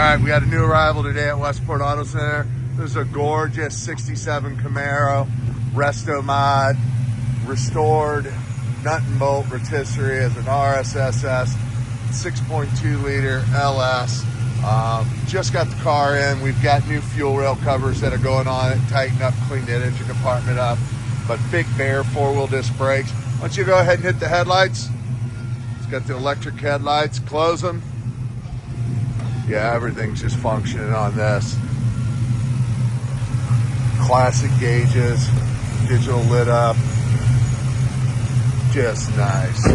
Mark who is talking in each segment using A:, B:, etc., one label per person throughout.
A: right, we got a new arrival today at Westport Auto Center. This is a gorgeous 67 Camaro, resto mod, restored nut and bolt rotisserie as an RSSS, 6.2 liter LS. Just got the car in. We've got new fuel rail covers that are going on it, tighten up, clean that engine compartment up. But Big Baer 4-wheel disc brakes. Why don't you go ahead and hit the headlights? It's got the electric headlights, close them. Yeah, everything's just functioning on this. Classic gauges, digital lit up. Just nice.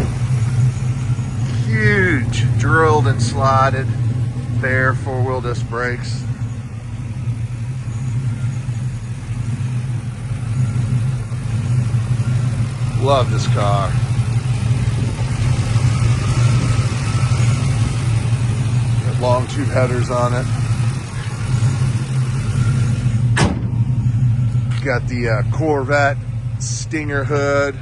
A: Huge drilled and slotted Baer 4-wheel disc brakes. Love this car. Got long tube headers on it. Got the Corvette Stinger hood.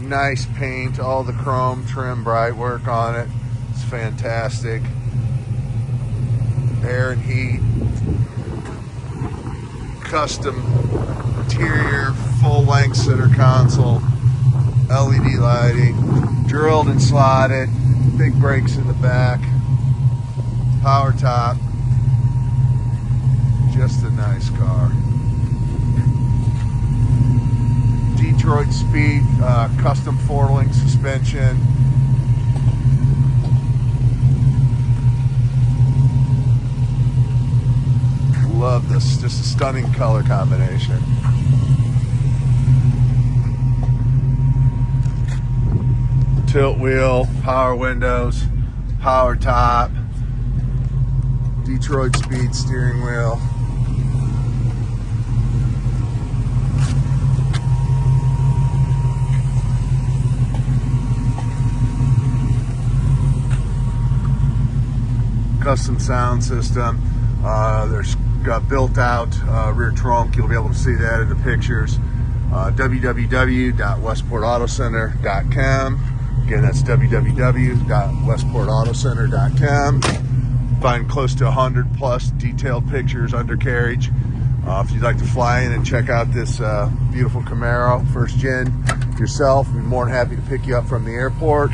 A: Nice paint, all the chrome trim bright work on it. It's fantastic. Air and heat. Custom interior, full length center console. LED lighting. Drilled and slotted. Big brakes in the back. Power top. Just a nice car. Detroit Speed custom 4-link suspension. Love this, just a stunning color combination. Tilt wheel, power windows, power top, Detroit Speed steering wheel. Custom sound system. There's got built out rear trunk. You'll be able to see that in the pictures. www.westportautocenter.com. Again, that's www.westportautocenter.com. Find close to 100 plus detailed pictures, undercarriage. If you'd like to fly in and check out this beautiful Camaro, first gen yourself, we'd be more than happy to pick you up from the airport.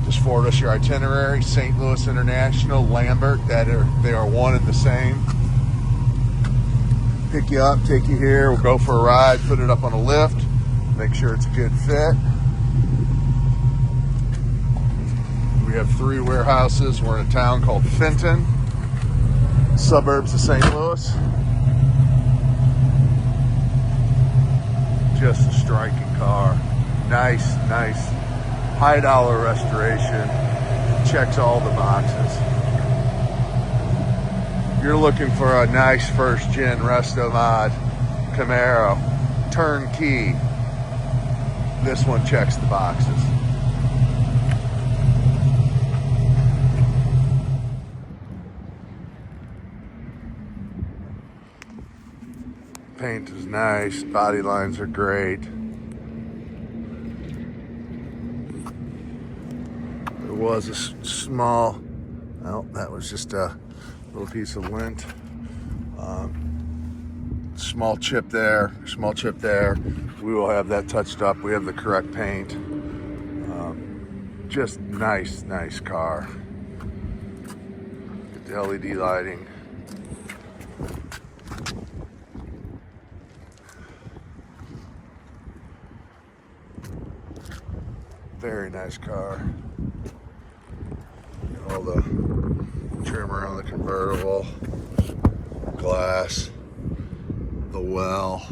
A: Just forward us your itinerary. St. Louis International, Lambert, they are one and the same. Pick you up, take you here, we'll go for a ride, put it up on a lift, make sure it's a good fit. We have 3 warehouses. We're in a town called Fenton, suburbs of St. Louis. Just a striking car. Nice. High dollar restoration, checks all the boxes. You're looking for a nice first gen resto mod Camaro, turnkey. This one checks the boxes. Paint is nice, body lines are great. Was a small, well, that was just a little piece of lint. Small chip there. We will have that touched up. We have the correct paint. Just nice car. Get the LED lighting. Very nice car. All the trim around the convertible, glass, the well.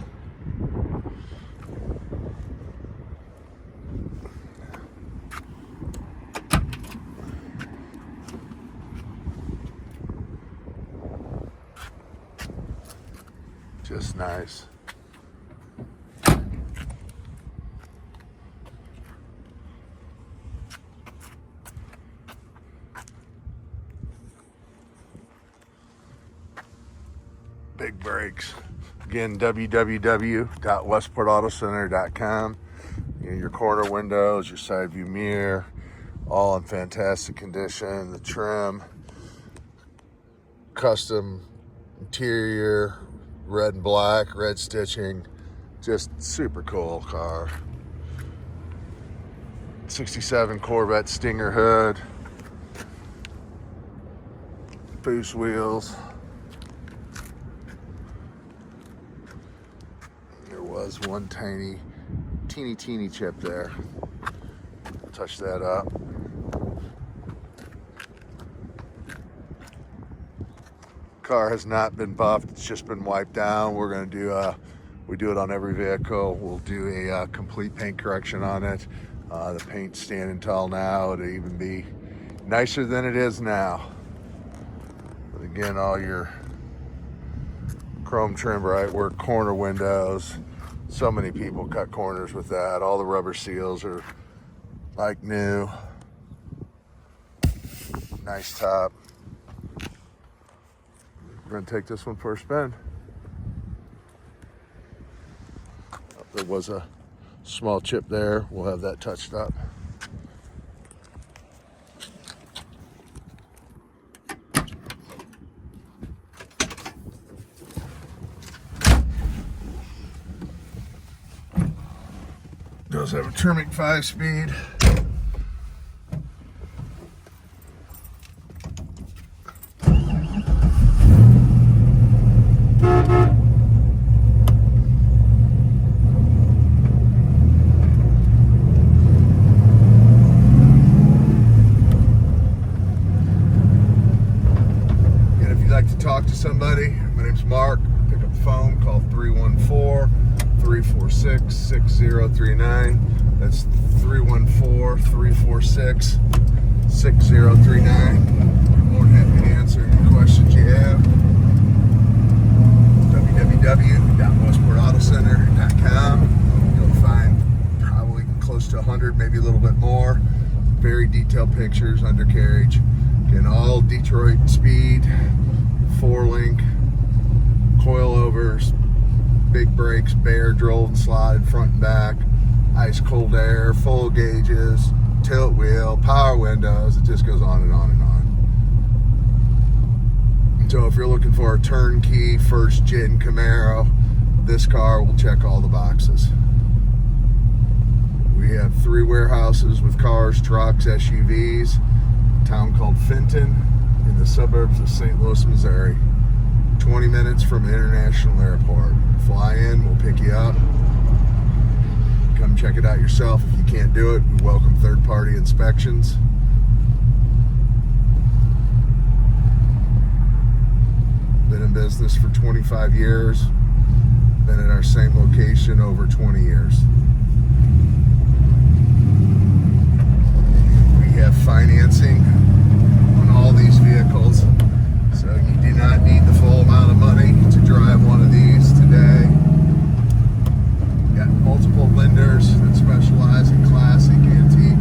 A: Just nice. Big brakes. Again, www.westportautocenter.com. Your corner windows, your side view mirror, all in fantastic condition. The trim, custom interior, red and black, red stitching, just super cool car. 67 Corvette Stinger hood, Foose wheels. There was one teeny chip there. Touch that up. Car has not been buffed, it's just been wiped down. We're going to do we do it on every vehicle. We'll do a complete paint correction on it. The paint's standing tall now. It'll even be nicer than it is now. But again, all your chrome trim, brightwork, corner windows. So many people cut corners with that. All the rubber seals are like new. Nice top. We're gonna take this one for a spin. There was a small chip there. We'll have that touched up. Does have a Tremec 5-speed. Talk to somebody, my name's Mark. Pick up the phone, call 314-346-6039. That's 314-346-6039. I'm more than happy to answer any questions you have. www.westportautocenter.com. You'll find probably close to 100, maybe a little bit more. Very detailed pictures, undercarriage. Again, all Detroit Speed 4-link, coilovers, big brakes, Baer drilled and slide front and back, ice cold air, full gauges, tilt wheel, power windows. It just goes on and on and on. So if you're looking for a turnkey first gen Camaro, this car will check all the boxes. We have 3 warehouses with cars, trucks, SUVs. A town called Fenton in the suburbs of St. Louis, Missouri. 20 minutes from an international airport. Fly in, we'll pick you up. Come check it out yourself. If you can't do it, we welcome third-party inspections. Been in business for 25 years. Been at our same location over 20 years. We have financing on all these vehicles, so you do not need the full amount of money to drive one of these today. We've got multiple lenders that specialize in classic antique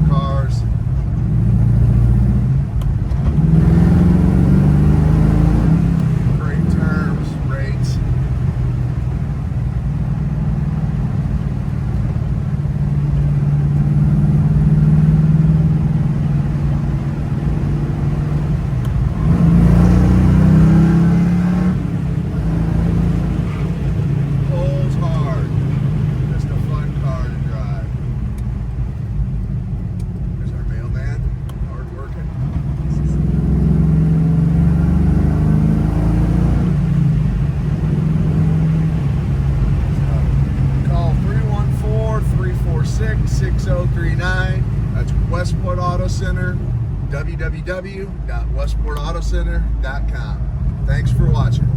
A: cars. Great terms, rates. That's Westport Auto Center, www.westportautocenter.com. Thanks for watching.